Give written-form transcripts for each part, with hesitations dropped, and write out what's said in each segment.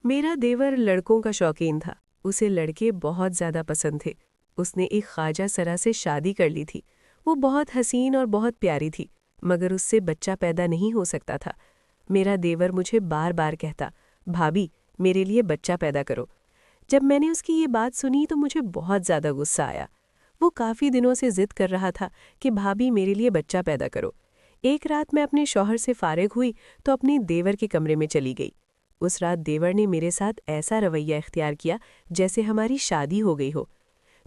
میرا دیور لڑکوں کا شوقین تھا۔ اسے لڑکے بہت زیادہ پسند تھے۔ اس نے ایک خواجہ سرا سے شادی کر لی تھی۔ وہ بہت حسین اور بہت پیاری تھی، مگر اس سے بچہ پیدا نہیں ہو سکتا تھا۔ میرا دیور مجھے بار بار کہتا، بھابی میرے لیے بچہ پیدا کرو۔ جب میں نے اس کی یہ بات سنی تو مجھے بہت زیادہ غصہ آیا۔ وہ کافی دنوں سے ضد کر رہا تھا کہ بھابی میرے لیے بچہ پیدا کرو۔ ایک رات میں اپنے شوہر سے فارغ ہوئی تو اپنے دیور کے کمرے میں چلی گئی۔ اس رات دیور نے میرے ساتھ ایسا رویہ اختیار کیا جیسے ہماری شادی ہو گئی ہو۔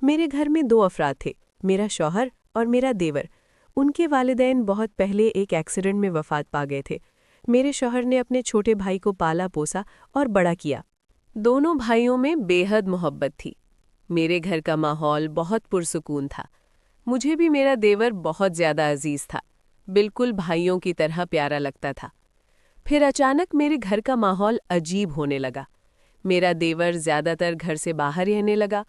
میرے گھر میں 2 افراد تھے، میرا شوہر اور میرا دیور۔ ان کے والدین بہت پہلے ایک ایکسیڈنٹ میں وفات پا گئے تھے۔ میرے شوہر نے اپنے چھوٹے بھائی کو پالا پوسا اور بڑا کیا۔ دونوں بھائیوں میں بے حد محبت تھی۔ میرے گھر کا ماحول بہت پرسکون تھا۔ مجھے بھی میرا دیور بہت زیادہ عزیز تھا، بالکل بھائیوں کی طرح پیارا لگتا تھا۔ پھر اچانک میرے گھر کا ماحول عجیب ہونے لگا۔ میرا دیور زیادہ تر گھر سے باہر رہنے لگا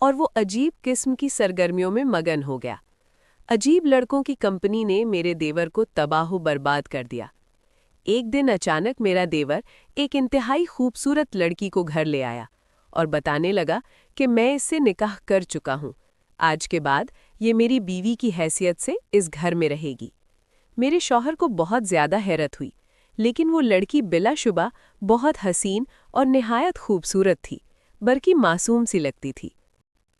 اور وہ عجیب قسم کی سرگرمیوں میں مگن ہو گیا۔ عجیب لڑکوں کی کمپنی نے میرے دیور کو تباہ و برباد کر دیا۔ ایک دن اچانک میرا دیور ایک انتہائی خوبصورت لڑکی کو گھر لے آیا اور بتانے لگا کہ میں اس سے نکاح کر چکا ہوں۔ آج کے بعد یہ میری بیوی کی حیثیت سے اس گھر میں رہے گی۔ میرے شوہر کو بہت زیادہ حیرت ہوئی، لیکن وہ لڑکی بلا شبہ بہت حسین اور نہایت خوبصورت تھی، بلکہ معصوم سی لگتی تھی۔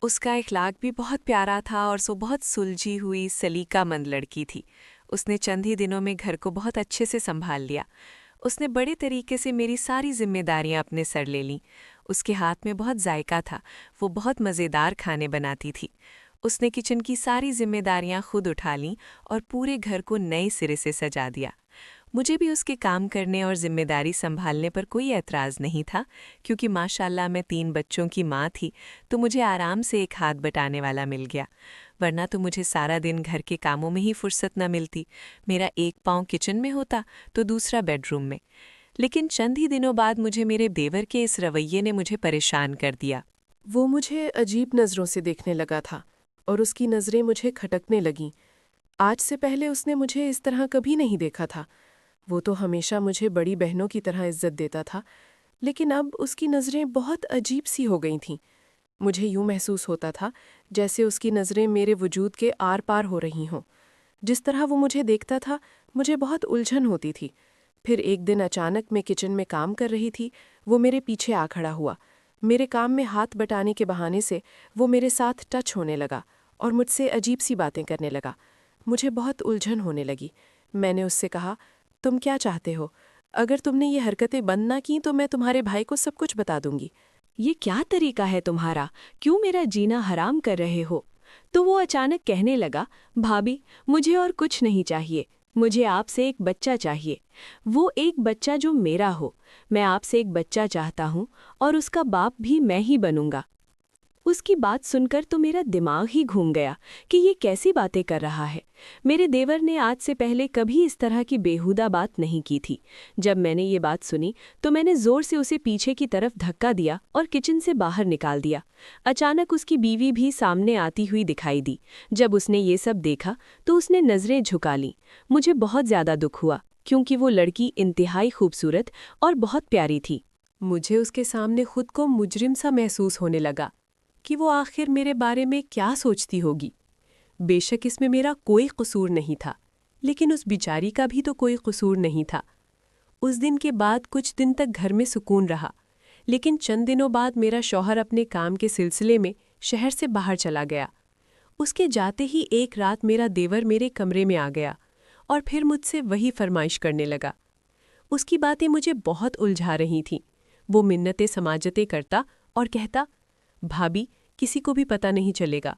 اس کا اخلاق بھی بہت پیارا تھا اور سو بہت سلجھی ہوئی سلیقہ مند لڑکی تھی۔ اس نے چند ہی دنوں میں گھر کو بہت اچھے سے سنبھال لیا۔ اس نے بڑے طریقے سے میری ساری ذمہ داریاں اپنے سر لے لیں۔ اس کے ہاتھ میں بہت ذائقہ تھا، وہ بہت مزیدار کھانے بناتی تھی۔ اس نے کچن کی ساری ذمہ داریاں خود اٹھا لیں اور پورے گھر کو نئے سرے سے سجا دیا۔ مجھے بھی اس کے کام کرنے اور ذمہ داری سنبھالنے پر کوئی اعتراض نہیں تھا، کیونکہ ماشاءاللہ میں 3 بچوں کی ماں تھی تو مجھے آرام سے ایک ہاتھ بٹانے والا مل گیا، ورنہ تو مجھے سارا دن گھر کے کاموں میں ہی فرصت نہ ملتی۔ میرا ایک پاؤں کچن میں ہوتا تو دوسرا بیڈ روم میں۔ لیکن چند ہی دنوں بعد مجھے میرے دیور کے اس رویے نے مجھے پریشان کر دیا۔ وہ مجھے عجیب نظروں سے دیکھنے لگا تھا اور اس کی نظریں مجھے کھٹکنے لگیں۔ آج سے پہلے اس نے مجھے اس طرح کبھی نہیں دیکھا تھا۔ وہ تو ہمیشہ مجھے بڑی بہنوں کی طرح عزت دیتا تھا، لیکن اب اس کی نظریں بہت عجیب سی ہو گئی تھیں۔ مجھے یوں محسوس ہوتا تھا جیسے اس کی نظریں میرے وجود کے آر پار ہو رہی ہوں۔ جس طرح وہ مجھے دیکھتا تھا مجھے بہت الجھن ہوتی تھی۔ پھر ایک دن اچانک میں کچن میں کام کر رہی تھی، وہ میرے پیچھے آ کھڑا ہوا۔ میرے کام میں ہاتھ بٹانے کے بہانے سے وہ میرے ساتھ ٹچ ہونے لگا اور مجھ سے عجیب سی باتیں کرنے لگا۔ مجھے بہت الجھن ہونے لگی۔ میں نے اس سے کہا، تم کیا چاہتے ہو؟ اگر تم نے یہ حرکتیں بند نہ کیں تو میں تمہارے بھائی کو سب کچھ بتا دوں گی۔ یہ کیا طریقہ ہے تمہارا؟ کیوں میرا جینا حرام کر رہے ہو؟ تو وہ اچانک کہنے لگا، بھابی مجھے اور کچھ نہیں چاہیے، مجھے آپ سے ایک بچہ چاہیے، وہ ایک بچہ جو میرا ہو۔ میں آپ سے ایک بچہ چاہتا ہوں اور اس کا باپ بھی میں ہی بنوں گا۔ اس کی بات سن کر تو میرا دماغ ہی گھوم گیا کہ یہ کیسی باتیں کر رہا ہے۔ میرے دیور نے آج سے پہلے کبھی اس طرح کی بیہودہ بات نہیں کی تھی۔ جب میں نے یہ بات سنی تو میں نے زور سے اسے پیچھے کی طرف دھکا دیا اور کچن سے باہر نکال دیا۔ اچانک اس کی بیوی بھی سامنے آتی ہوئی دکھائی دی۔ جب اس نے یہ سب دیکھا تو اس نے نظریں جھکا لیں۔ مجھے بہت زیادہ دکھ ہوا کیونکہ وہ لڑکی انتہائی خوبصورت اور بہت پیاری تھی۔ مجھے اس کے سامنے خود کو مجرم سا محسوس ہونے لگا کہ وہ آخر میرے بارے میں کیا سوچتی ہوگی۔ بے شک اس میں میرا کوئی قصور نہیں تھا، لیکن اس بیچاری کا بھی تو کوئی قصور نہیں تھا۔ اس دن کے بعد کچھ دن تک گھر میں سکون رہا، لیکن چند دنوں بعد میرا شوہر اپنے کام کے سلسلے میں شہر سے باہر چلا گیا۔ اس کے جاتے ہی ایک رات میرا دیور میرے کمرے میں آ گیا اور پھر مجھ سے وہی فرمائش کرنے لگا۔ اس کی باتیں مجھے بہت الجھا رہی تھیں۔ وہ منتیں سماجتیں کرتا اور کہتا، بھابی کسی کو بھی پتہ نہیں چلے گا،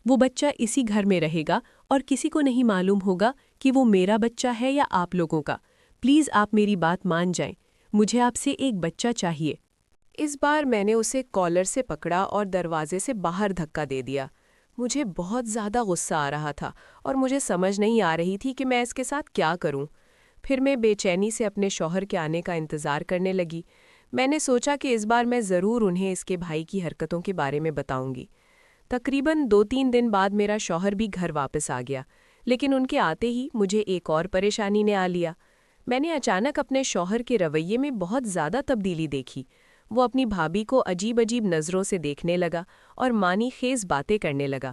وہ بچہ اسی گھر میں رہے گا اور کسی کو نہیں معلوم ہوگا کہ وہ میرا بچہ ہے یا آپ لوگوں کا۔ پلیز آپ میری بات مان جائیں، مجھے آپ سے ایک بچہ چاہیے۔ اس بار میں نے اسے کالر سے پکڑا اور دروازے سے باہر دھکا دے دیا۔ مجھے بہت زیادہ غصہ آ رہا تھا اور مجھے سمجھ نہیں آ رہی تھی کہ میں اس کے ساتھ کیا کروں۔ پھر میں بے چینی سے اپنے شوہر کے آنے کا انتظار کرنے لگی۔ میں نے سوچا کہ اس بار میں ضرور انہیں اس کے بھائی کی حرکتوں کے بارے میں بتاؤں گی۔ تقریباً 2-3 دن بعد میرا شوہر بھی گھر واپس آ گیا، لیکن ان کے آتے ہی مجھے ایک اور پریشانی نے آ لیا۔ میں نے اچانک اپنے شوہر کے رویے میں بہت زیادہ تبدیلی دیکھی۔ وہ اپنی بھابھی کو عجیب عجیب نظروں سے دیکھنے لگا اور معنی خیز باتیں کرنے لگا۔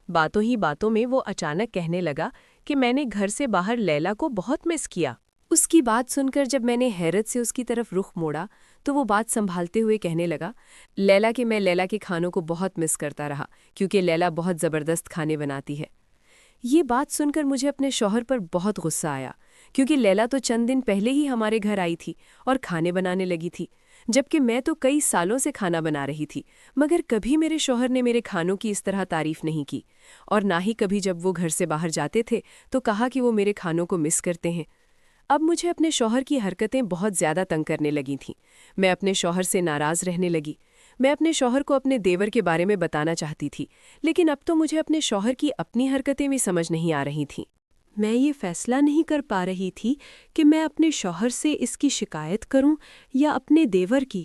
باتوں ہی باتوں میں وہ اچانک کہنے لگا کہ میں نے گھر سے باہر لیلا کو بہت مس کیا۔ اس کی بات سن کر جب میں نے حیرت سے اس کی طرف رخ موڑا تو وہ بات سنبھالتے ہوئے کہنے لگا، میں لیلا کے کھانوں کو بہت مس کرتا رہا کیونکہ لیلا بہت زبردست کھانے بناتی ہے۔ یہ بات سن کر مجھے اپنے شوہر پر بہت غصہ آیا کیونکہ لیلا تو چند دن پہلے ہی ہمارے گھر آئی تھی اور کھانے بنانے لگی تھی، جبکہ میں تو کئی سالوں سے کھانا بنا رہی تھی، مگر کبھی میرے شوہر نے میرے کھانوں کی اس طرح تعریف نہیں کی، اور نہ ہی کبھی جب وہ گھر سے باہر جاتے تھے تو کہا کہ وہ میرے کھانوں کو مس کرتے ہیں۔ اب مجھے اپنے شوہر کی حرکتیں بہت زیادہ تنگ کرنے لگی تھیں۔ میں اپنے شوہر سے ناراض رہنے لگی۔ میں اپنے شوہر کو اپنے دیور کے بارے میں بتانا چاہتی تھی، لیکن اب تو مجھے اپنے شوہر کی اپنی حرکتیں بھی سمجھ نہیں آ رہی تھیں۔ میں یہ فیصلہ نہیں کر پا رہی تھی کہ میں اپنے شوہر سے اس کی شکایت کروں یا اپنے دیور کی۔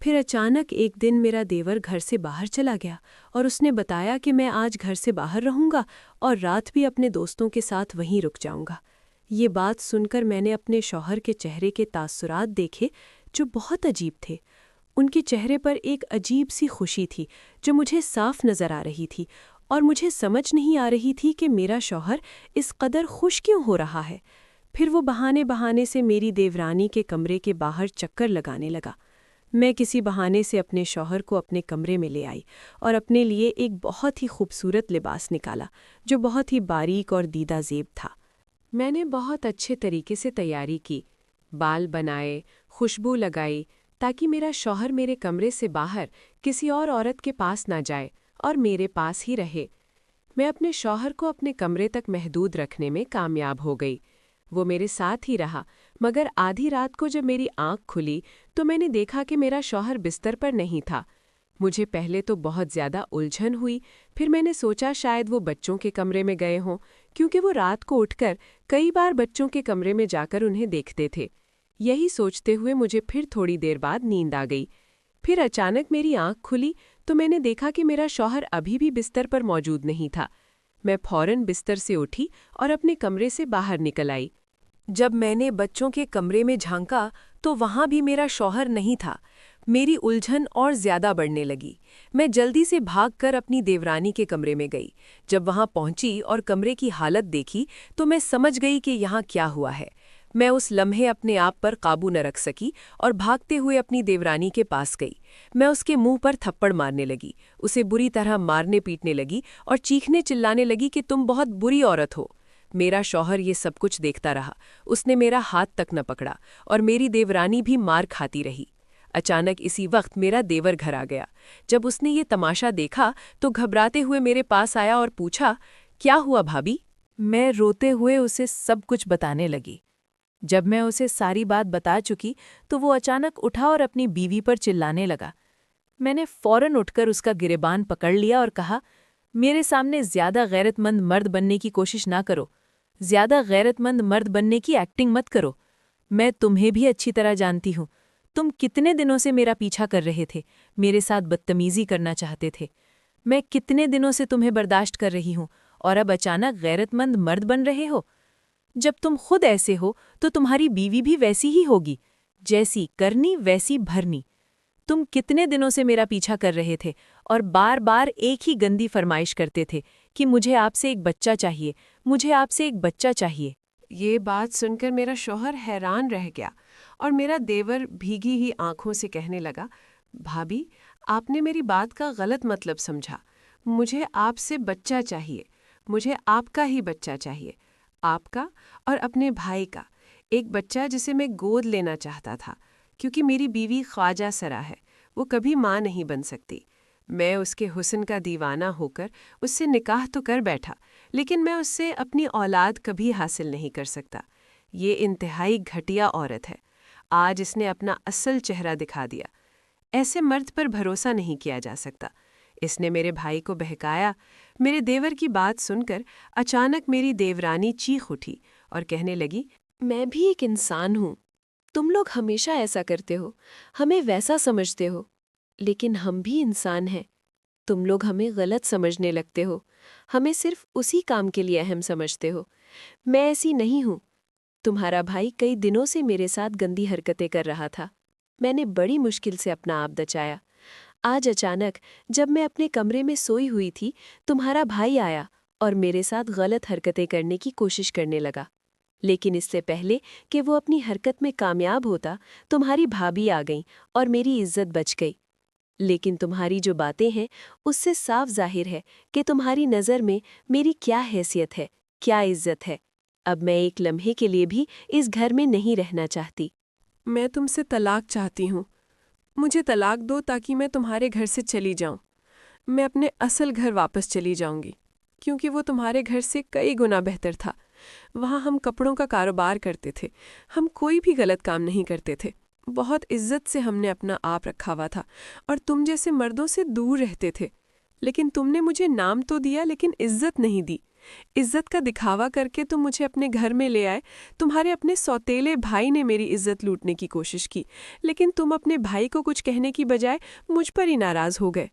پھر اچانک ایک دن میرا دیور گھر سے باہر چلا گیا اور اس نے بتایا کہ میں آج گھر سے باہر رہوں گا اور رات بھی اپنے دوستوں کے ساتھ وہیں رک جاؤں گا۔ یہ بات سن کر میں نے اپنے شوہر کے چہرے کے تاثرات دیکھے جو بہت عجیب تھے۔ ان کے چہرے پر ایک عجیب سی خوشی تھی جو مجھے صاف نظر آ رہی تھی، اور مجھے سمجھ نہیں آ رہی تھی کہ میرا شوہر اس قدر خوش کیوں ہو رہا ہے۔ پھر وہ بہانے بہانے سے میری دیورانی کے کمرے کے باہر چکر لگانے لگا۔ میں کسی بہانے سے اپنے شوہر کو اپنے کمرے میں لے آئی اور اپنے لیے ایک بہت ہی خوبصورت لباس نکالا جو بہت ہی باریک اور دیدہ زیب تھا۔ میں نے بہت اچھے طریقے سے تیاری کی، بال بنائے، خوشبو لگائی تاکہ میرا شوہر میرے کمرے سے باہر کسی اور عورت کے پاس نہ جائے اور میرے پاس ہی رہے۔ میں اپنے شوہر کو اپنے کمرے تک محدود رکھنے میں کامیاب ہو گئی۔ وہ میرے ساتھ ہی رہا، مگر آدھی رات کو جب میری آنکھ کھلی تو میں نے دیکھا کہ میرا شوہر بستر پر نہیں تھا۔ مجھے پہلے تو بہت زیادہ الجھن ہوئی، پھر میں نے سوچا شاید وہ بچوں کے کمرے میں گئے ہوں، کیونکہ وہ رات کو اٹھ کر کئی بار بچوں کے کمرے میں جا کر انہیں دیکھتے تھے۔ یہی سوچتے ہوئے مجھے پھر تھوڑی دیر بعد نیند آ گئی۔ پھر اچانک میری آنکھ کھلی تو میں نے دیکھا کہ میرا شوہر ابھی بھی بستر پر موجود نہیں تھا۔ میں فوراً بستر سے اٹھی اور اپنے کمرے سے باہر نکل آئی۔ جب میں نے بچوں کے کمرے میں جھانکا تو وہاں بھی میرا شوہر نہیں تھا۔ میری الجھن اور زیادہ بڑھنے لگی۔ میں جلدی سے بھاگ کر اپنی دیورانی کے کمرے میں گئی۔ جب وہاں پہنچی اور کمرے کی حالت دیکھی تو میں سمجھ گئی کہ یہاں کیا ہوا ہے۔ میں اس لمحے اپنے آپ پر قابو نہ رکھ سکی اور بھاگتے ہوئے اپنی دیورانی کے پاس گئی۔ میں اس کے منہ پر تھپڑ مارنے لگی، اسے بری طرح مارنے پیٹنے لگی اور چیخنے چلانے لگی کہ تم بہت بری عورت ہو۔ میرا شوہر یہ سب کچھ دیکھتا رہا، اس نے میرا ہاتھ تک نہ پکڑا اور میری دیورانی بھی مار کھاتی رہی۔ اچانک اسی وقت میرا دیور گھر آ گیا۔ جب اس نے یہ تماشا دیکھا تو گھبراتے ہوئے میرے پاس آیا اور پوچھا، کیا ہوا بھابھی؟ میں روتے ہوئے اسے سب کچھ بتانے لگی۔ جب میں اسے ساری بات بتا چکی تو وہ اچانک اٹھا اور اپنی بیوی پر چلانے لگا۔ میں نے فوراً اٹھ کر اس کا گریبان پکڑ لیا اور کہا، میرے سامنے زیادہ غیرت مند مرد بننے کی کوشش نہ کرو، زیادہ غیرت مند مرد بننے کی ایکٹنگ مت کرو۔ میں تمہیں بھی اچھی طرح جانتی ہوں، تم کتنے دنوں سے میرا پیچھا کر رہے تھے، میرے ساتھ بدتمیزی کرنا چاہتے تھے۔ میں کتنے دنوں سے تمہیں برداشت کر رہی ہوں اور اب اچانک غیرت مند مرد بن رہے ہو؟ جب تم خود ایسے ہو تو تمہاری بیوی بھی ویسی ہی ہوگی، جیسی کرنی ویسی بھرنی۔ تم کتنے دنوں سے میرا پیچھا کر رہے تھے اور بار بار ایک ہی گندی فرمائش کرتے تھے کہ مجھے آپ سے ایک بچہ چاہیے، مجھے آپ سے ایک بچہ چاہیے۔ یہ بات سن کر میرا شوہر حیران رہ گیا اور میرا دیور بھیگی ہی آنکھوں سے کہنے لگا، بھابھی، آپ نے میری بات کا غلط مطلب سمجھا۔ مجھے آپ سے بچہ چاہیے، مجھے آپ کا ہی بچہ چاہیے، آپ کا اور اپنے بھائی کا، ایک بچہ جسے میں گود لینا چاہتا تھا، کیونکہ میری بیوی خواجہ سرا ہے، وہ کبھی ماں نہیں بن سکتی۔ میں اس کے حسن کا دیوانہ ہو کر اس سے نکاح تو کر بیٹھا، لیکن میں اس سے اپنی اولاد کبھی حاصل نہیں کر سکتا۔ یہ انتہائی گھٹیا عورت ہے۔ آج اس نے اپنا اصل چہرہ دکھا دیا۔ ایسے مرد پر بھروسہ نہیں کیا جا سکتا۔ اس نے میرے بھائی کو بہکایا۔ میرے دیور کی بات سن کر اچانک میری دیورانی چیخ اٹھی اور کہنے لگی، میں بھی ایک انسان ہوں، تم لوگ ہمیشہ ایسا کرتے ہو، ہمیں ویسا سمجھتے ہو، لیکن ہم بھی انسان ہیں، تم لوگ ہمیں غلط سمجھنے لگتے ہو، ہمیں صرف اسی کام کے لیے اہم سمجھتے ہو۔ میں ایسی نہیں ہوں۔ تمہارا بھائی کئی دنوں سے میرے ساتھ گندی حرکتیں کر رہا تھا، میں نے بڑی مشکل سے اپنا آپ بچایا۔ آج اچانک جب میں اپنے کمرے میں سوئی ہوئی تھی، تمہارا بھائی آیا اور میرے ساتھ غلط حرکتیں کرنے کی کوشش کرنے لگا۔ لیکن اس سے پہلے کہ وہ اپنی حرکت میں کامیاب ہوتا، تمہاری بھابھی آ گئیں اور میری عزت بچ گئی۔ لیکن تمہاری جو باتیں ہیں اس سے صاف ظاہر ہے کہ تمہاری نظر میں میری کیا حیثیت ہے، کیا عزت ہے۔ اب میں ایک لمحے کے لیے بھی اس گھر میں نہیں رہنا چاہتی۔ میں تم سے طلاق چاہتی ہوں۔ مجھے طلاق دو تاکہ میں تمہارے گھر سے چلی جاؤں۔ میں اپنے اصل گھر واپس چلی جاؤں گی، کیونکہ وہ تمہارے گھر سے کئی گنا بہتر تھا۔ وہاں ہم کپڑوں کا کاروبار کرتے تھے، ہم کوئی بھی غلط کام نہیں کرتے تھے، بہت عزت سے ہم نے اپنا آپ رکھا ہوا تھا اور تم جیسے مردوں سے دور رہتے تھے۔ لیکن تم نے مجھے نام تو دیا لیکن عزت نہیں دی۔ عزت کا دکھاوا کر کے تم مجھے اپنے گھر میں لے آئے۔ تمہارے اپنے سوتیلے بھائی نے میری عزت لوٹنے کی کوشش کی، لیکن تم اپنے بھائی کو کچھ کہنے کی بجائے مجھ پر ہی ناراض ہو گئے۔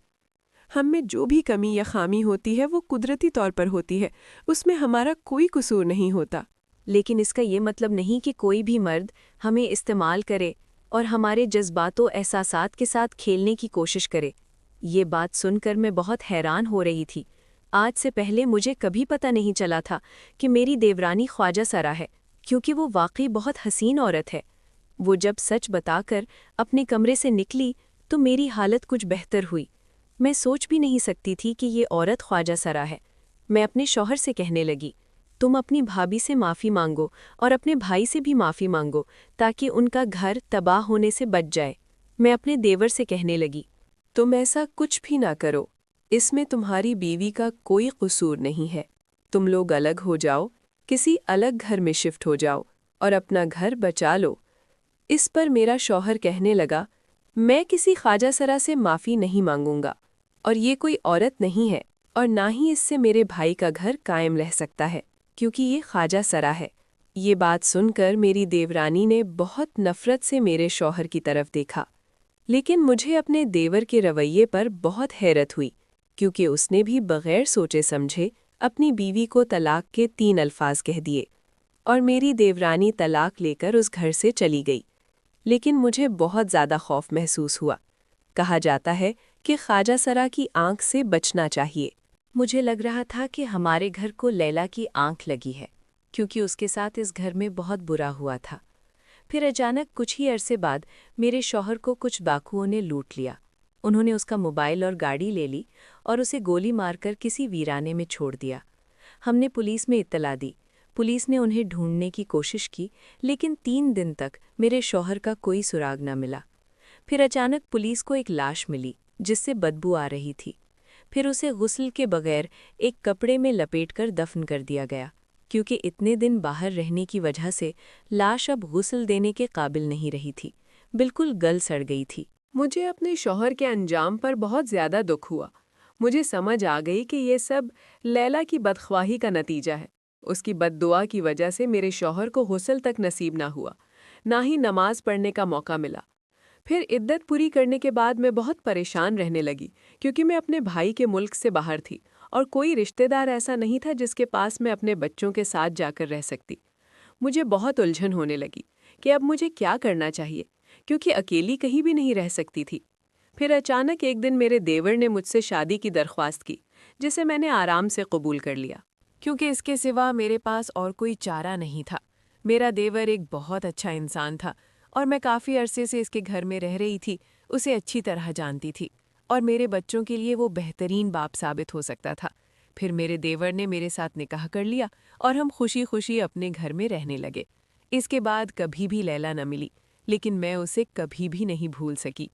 ہم میں جو بھی کمی یا خامی ہوتی ہے وہ قدرتی طور پر ہوتی ہے، اس میں ہمارا کوئی قصور نہیں ہوتا۔ لیکن اس کا یہ مطلب نہیں کہ کوئی بھی مرد ہمیں استعمال کرے اور ہمارے جذبات و احساسات کے ساتھ کھیلنے کی کوشش کرے۔ یہ بات سن کر میں بہت حیران ہو رہی تھی۔ آج سے پہلے مجھے کبھی پتہ نہیں چلا تھا کہ میری دیورانی خواجہ سرا ہے، کیونکہ وہ واقعی بہت حسین عورت ہے۔ وہ جب سچ بتا کر اپنے کمرے سے نکلی تو میری حالت کچھ بہتر ہوئی۔ میں سوچ بھی نہیں سکتی تھی کہ یہ عورت خواجہ سرا ہے۔ میں اپنے شوہر سے کہنے لگی، تم اپنی بھابھی سے معافی مانگو اور اپنے بھائی سے بھی معافی مانگو تاکہ ان کا گھر تباہ ہونے سے بچ جائے۔ میں اپنے دیور سے کہنے لگی، تم ایسا کچھ بھی نہ کرو، اس میں تمہاری بیوی کا کوئی قصور نہیں ہے۔ تم لوگ الگ ہو جاؤ، کسی الگ گھر میں شفٹ ہو جاؤ اور اپنا گھر بچا لو۔ اس پر میرا شوہر کہنے لگا، میں کسی خواجہ سرا سے معافی نہیں مانگوں گا، اور یہ کوئی عورت نہیں ہے، اور نہ ہی اس سے میرے بھائی کا گھر قائم رہ سکتا ہے، کیونکہ یہ خواجہ سرا ہے۔ یہ بات سن کر میری دیورانی نے بہت نفرت سے میرے شوہر کی طرف دیکھا، لیکن مجھے اپنے دیور کے رویے پر بہت حیرت ہوئی، کیونکہ اس نے بھی بغیر سوچے سمجھے اپنی بیوی کو طلاق کے 3 الفاظ کہہ دیے، اور میری دیورانی طلاق لے کر اس گھر سے چلی گئی۔ لیکن مجھے بہت زیادہ خوف محسوس ہوا۔ کہا جاتا ہے کہ خواجہ سرا کی آنکھ سے بچنا چاہیے۔ مجھے لگ رہا تھا کہ ہمارے گھر کو لیلا کی آنکھ لگی ہے، کیونکہ اس کے ساتھ اس گھر میں بہت برا ہوا تھا۔ پھر اچانک کچھ ہی عرصے بعد میرے شوہر کو کچھ ڈاکوؤں نے لوٹ لیا۔ انہوں نے اس کا موبائل اور گاڑی لے لی اور اسے گولی مار کر کسی ویرانے میں چھوڑ دیا۔ ہم نے پولیس میں اطلاع دی۔ پولیس نے انہیں ڈھونڈنے کی کوشش کی، لیکن 3 دن تک میرے شوہر کا کوئی سراغ نہ ملا۔ پھر اچانک پولیس کو ایک لاش ملی جس سے بدبو آ رہی تھی۔ پھر اسے غسل کے بغیر ایک کپڑے میں لپیٹ کر دفن کر دیا گیا، کیونکہ اتنے دن باہر رہنے کی وجہ سے لاش اب غسل دینے کے قابل نہیں رہی تھی، بالکل گل سڑ گئی تھی۔ مجھے اپنے شوہر کے انجام پر بہت زیادہ دکھ ہوا۔ مجھے سمجھ آ گئی کہ یہ سب لیلا کی بدخواہی کا نتیجہ ہے۔ اس کی بد دعا کی وجہ سے میرے شوہر کو غسل تک نصیب نہ ہوا، نہ ہی نماز پڑھنے کا موقع ملا۔ پھر عدت پوری کرنے کے بعد میں بہت پریشان رہنے لگی، کیونکہ میں اپنے بھائی کے ملک سے باہر تھی اور کوئی رشتہ دار ایسا نہیں تھا جس کے پاس میں اپنے بچوں کے ساتھ جا کر رہ سکتی۔ مجھے بہت الجھن ہونے لگی کہ اب مجھے کیا کرنا چاہیے، کیونکہ اکیلی کہیں بھی نہیں رہ سکتی تھی۔ پھر اچانک ایک دن میرے دیور نے مجھ سے شادی کی درخواست کی، جسے میں نے آرام سے قبول کر لیا، کیونکہ اس کے سوا میرے پاس اور کوئی چارہ نہیں تھا۔ میرا دیور ایک بہت اچھا انسان تھا اور میں کافی عرصے سے اس کے گھر میں رہ رہی تھی، اسے اچھی طرح جانتی تھی، اور میرے بچوں کے لیے وہ بہترین باپ ثابت ہو سکتا تھا۔ پھر میرے دیور نے میرے ساتھ نکاح کر لیا اور ہم خوشی خوشی اپنے گھر میں رہنے لگے۔ اس کے بعد کبھی بھی لیلا نہ ملی، لیکن میں اسے کبھی بھی نہیں بھول سکی۔